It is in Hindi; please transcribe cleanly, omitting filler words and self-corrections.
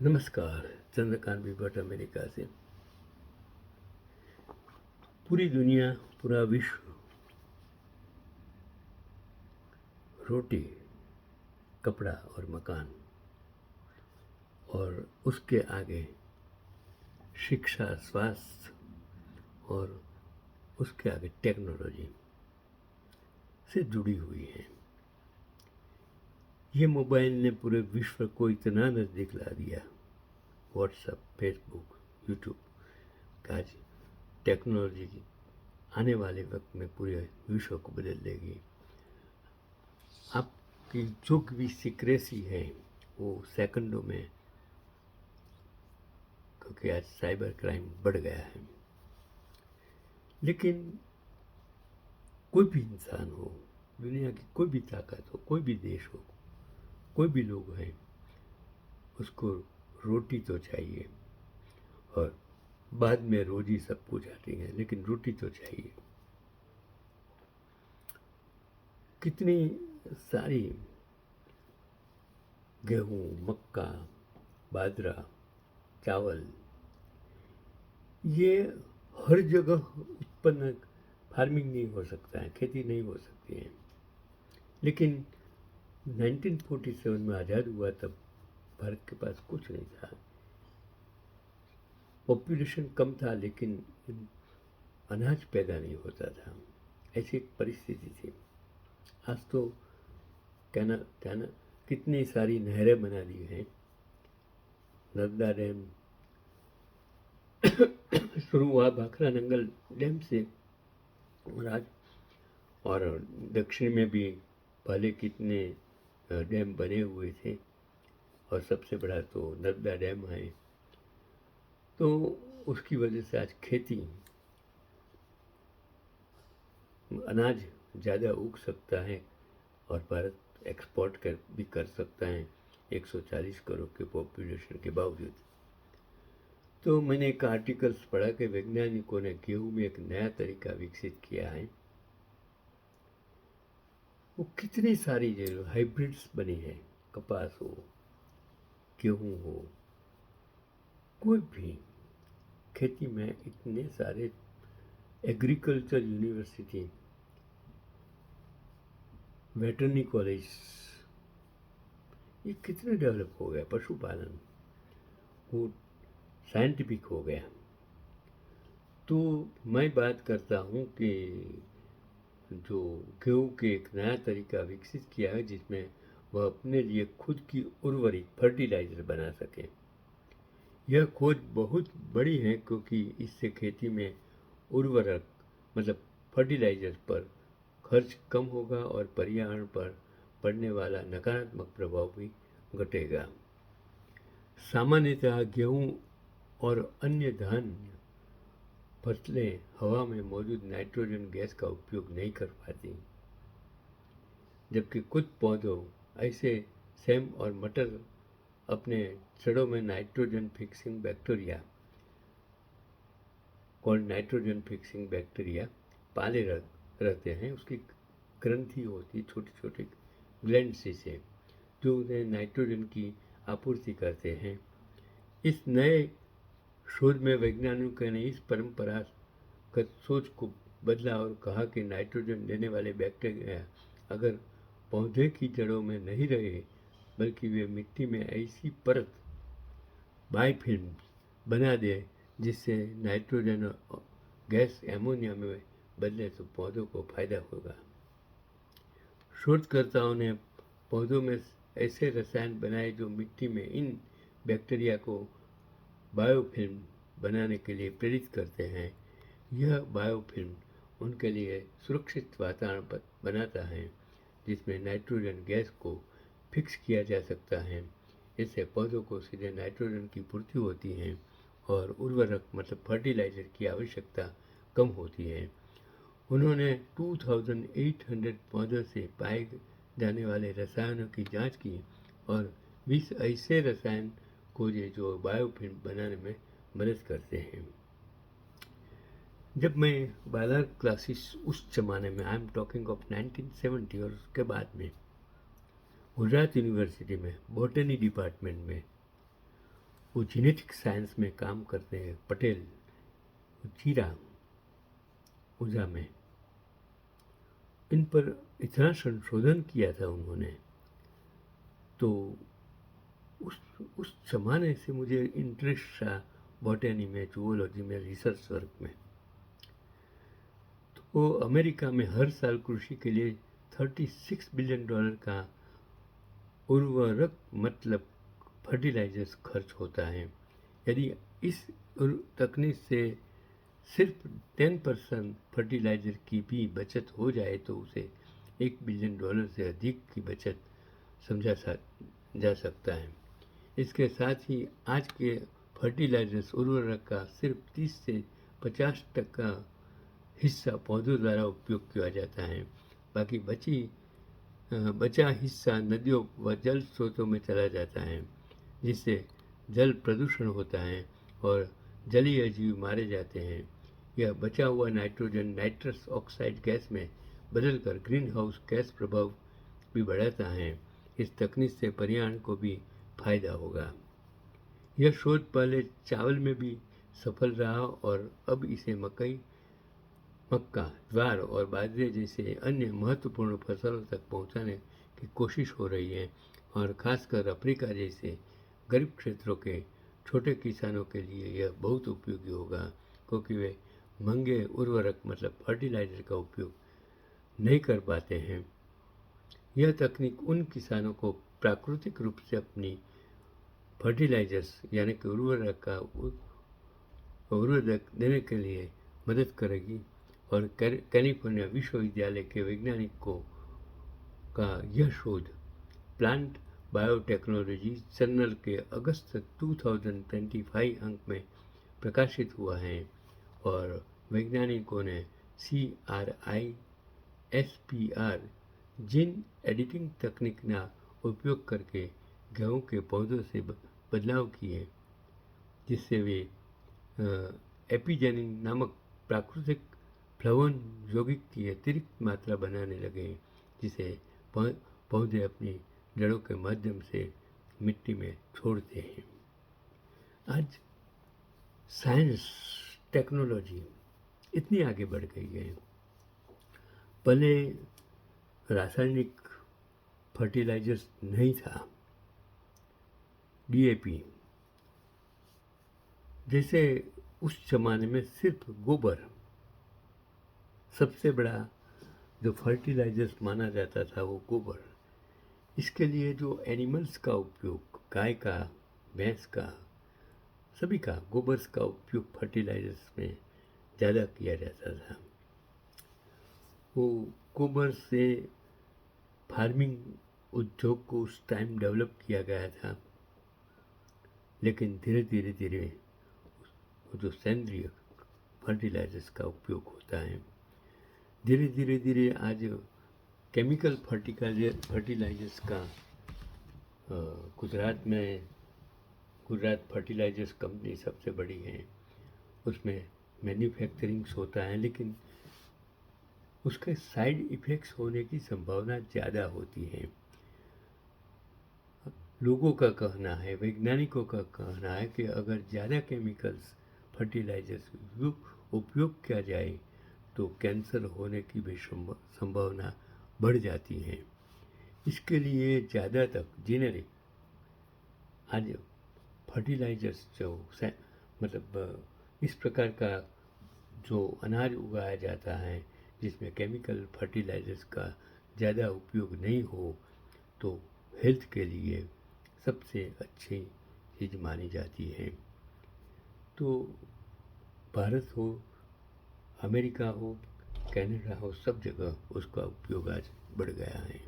नमस्कार। चंद्रकांत भट्ट अमेरिका से। पूरी दुनिया, पूरा विश्व रोटी, कपड़ा और मकान और उसके आगे शिक्षा, स्वास्थ्य और उसके आगे टेक्नोलॉजी से जुड़ी हुई है। ये मोबाइल ने पूरे विश्व को इतना नज़दीक ला दिया। व्हाट्सएप, फेसबुक, यूट्यूब आज टेक्नोलॉजी आने वाले वक्त में पूरे विश्व को बदल देगी। आपकी जो भी सीक्रेसी है वो सेकंडों में, क्योंकि आज साइबर क्राइम बढ़ गया है। लेकिन कोई भी इंसान हो, दुनिया की कोई भी ताकत हो, कोई भी देश हो, कोई भी लोग हैं, उसको रोटी तो चाहिए। और बाद में रोजी सब कुछ आती है, लेकिन रोटी तो चाहिए। कितनी सारी गेहूँ, मक्का, बाजरा, चावल, ये हर जगह उत्पन्न फार्मिंग नहीं हो सकता है, खेती नहीं हो सकती है। लेकिन 1947 में आज़ाद हुआ तब भारत के पास कुछ नहीं था। पॉपुलेशन कम था, लेकिन अनाज पैदा नहीं होता था। ऐसी एक परिस्थिति थी। आज तो कहना कहना कितनी सारी नहरें बना दी हैं। नर्मदा डैम शुरू हुआ भाखरा नंगल डैम से, और आज और दक्षिण में भी पहले कितने डैम बने हुए थे, और सबसे बड़ा तो नर्मदा डैम है। तो उसकी वजह से आज खेती, अनाज ज़्यादा उग सकता है और भारत एक्सपोर्ट भी कर सकता है 140 करोड़ के पॉपुलेशन के बावजूद। तो मैंने एक आर्टिकल्स पढ़ा कि वैज्ञानिकों ने गेहूं में एक नया तरीका विकसित किया है। वो कितनी सारी जो हाइब्रिड्स बनी है, कपास हो, गेहूं हो, कोई भी खेती में इतने सारे एग्रीकल्चर यूनिवर्सिटी, वेटरनरी कॉलेज, ये कितने डेवलप हो गया। पशुपालन वो साइंटिफिक हो गया। तो मैं बात करता हूँ कि जो गेहूँ के एक नया तरीका विकसित किया है, जिसमें वह अपने लिए खुद की उर्वरक फर्टिलाइजर बना सके। यह खोज बहुत बड़ी है, क्योंकि इससे खेती में उर्वरक मतलब फर्टिलाइजर पर खर्च कम होगा और पर्यावरण पर पड़ने वाला नकारात्मक प्रभाव भी घटेगा। सामान्यतः गेहूँ और अन्य धान्य फसलें हवा में मौजूद नाइट्रोजन गैस का उपयोग नहीं कर पाती, जबकि कुछ पौधों ऐसे सेम और मटर अपने जड़ों में नाइट्रोजन फिक्सिंग बैक्टीरिया पाले रहते हैं। उसकी ग्रंथि होती, छोटी छोटी ग्लैंड्स से, जो उन्हें नाइट्रोजन की आपूर्ति करते हैं। इस नए शोध में वैज्ञानिकों ने इस परंपरागत सोच को बदला और कहा कि नाइट्रोजन देने वाले बैक्टीरिया अगर पौधे की जड़ों में नहीं रहे, बल्कि वे मिट्टी में ऐसी परत बायोफिल्म बना दे जिससे नाइट्रोजन गैस एमोनिया में बदले, तो पौधों को फायदा होगा। शोधकर्ताओं ने पौधों में ऐसे रसायन बनाए जो मिट्टी में इन बैक्टीरिया को बायोफिल्म बनाने के लिए प्रेरित करते हैं। यह बायोफिल्म उनके लिए सुरक्षित वातावरण बनाता है, जिसमें नाइट्रोजन गैस को फिक्स किया जा सकता है। इससे पौधों को सीधे नाइट्रोजन की पूर्ति होती है और उर्वरक मतलब फर्टिलाइजर की आवश्यकता कम होती है। उन्होंने 2800 पौधों से पाए जाने वाले रसायनों की जांच की और 20 ऐसे रसायन खोजे जो बायोफिल्म बनाने में मदद करते हैं। जब मैं बालर क्लासेस उस जमाने में, आई एम टॉकिंग ऑफ 1970, और उसके बाद में गुजरात यूनिवर्सिटी में बॉटनी डिपार्टमेंट में वो जेनेटिक साइंस में काम करते हैं, पटेल चीरा ऊर्जा में। इन पर इतना संशोधन किया था उन्होंने, तो उस ज़माने से मुझे इंटरेस्ट था बॉटनी में, जूलॉजी में, रिसर्च वर्क में। तो वो अमेरिका में हर साल कृषि के लिए $36 बिलियन का उर्वरक मतलब फर्टिलाइजर्स खर्च होता है। यदि इस तकनीक से सिर्फ 10% फर्टिलाइज़र की भी बचत हो जाए तो उसे $1 बिलियन से अधिक की बचत समझा जा सकता है। इसके साथ ही आज के फर्टिलाइजर्स उर्वरक का सिर्फ 30 से 50% हिस्सा पौधों द्वारा उपयोग किया जाता है। बाकी बचा हिस्सा नदियों व जल स्रोतों में चला जाता है, जिससे जल प्रदूषण होता है और जलीय जीव मारे जाते हैं। यह बचा हुआ नाइट्रोजन नाइट्रस ऑक्साइड गैस में बदलकर ग्रीन हाउस गैस प्रभाव भी बढ़ाता है। इस तकनीक से पर्यावरण को भी फायदा होगा। यह शोध पहले चावल में भी सफल रहा और अब इसे मक्का, ज्वार और बाजरे जैसे अन्य महत्वपूर्ण फसलों तक पहुंचाने की कोशिश हो रही है और खासकर अफ्रीका जैसे गरीब क्षेत्रों के छोटे किसानों के लिए यह बहुत उपयोगी होगा, क्योंकि वे महंगे उर्वरक मतलब फर्टिलाइज़र का उपयोग नहीं कर पाते हैं। यह तकनीक उन किसानों को प्राकृतिक रूप से अपनी फर्टिलाइजर्स यानी कि उर्वरक देने के लिए मदद करेगी और कैलिफोर्निया विश्वविद्यालय के वैज्ञानिकों का यह शोध प्लांट बायोटेक्नोलॉजी जर्नल के अगस्त 2025 अंक में प्रकाशित हुआ है और वैज्ञानिकों ने CRISPR जीन एडिटिंग तकनीक का उपयोग करके गेहूं के पौधों से बदलाव किए, जिससे वे एपिजेनिन नामक प्राकृतिक फ्लवोन यौगिक की अतिरिक्त मात्रा बनाने लगे, जिसे पौधे अपनी जड़ों के माध्यम से मिट्टी में छोड़ते हैं। आज साइंस टेक्नोलॉजी इतनी आगे बढ़ गई है। पहले रासायनिक फर्टिलाइजर्स नहीं था, DAP जैसे उस जमाने में सिर्फ गोबर सबसे बड़ा जो फर्टिलाइजर्स माना जाता था, वो गोबर। इसके लिए जो एनिमल्स का उपयोग, गाय का, भैंस का, सभी का गोबर का उपयोग फर्टिलाइजर्स में ज़्यादा किया जाता था। वो गोबर से फार्मिंग उद्योग को उस टाइम डेवलप किया गया था, लेकिन धीरे धीरे वो जो सेंद्रीय फर्टिलाइजर्स का उपयोग होता है, धीरे आज केमिकल फर्टिलाइजर्स का गुजरात फर्टिलाइजर्स कंपनी सबसे बड़ी है। उसमें मैन्युफैक्चरिंग्स होता है, लेकिन उसके साइड इफ़ेक्ट्स होने की संभावना ज़्यादा होती है। लोगों का कहना है, वैज्ञानिकों का कहना है कि अगर ज़्यादा केमिकल्स फर्टिलाइजर्स उपयोग किया जाए तो कैंसर होने की भी संभावना बढ़ जाती है। इसके लिए ज़्यादातर जेनेरिक आज फर्टिलाइजर्स जो मतलब इस प्रकार का जो अनाज उगाया जाता है जिसमें केमिकल फर्टिलाइजर्स का ज़्यादा उपयोग नहीं हो, तो हेल्थ के लिए सबसे अच्छी चीज़ मानी जाती है। तो भारत हो, अमेरिका हो, कनाडा हो, सब जगह उसका उपयोग आज बढ़ गया है।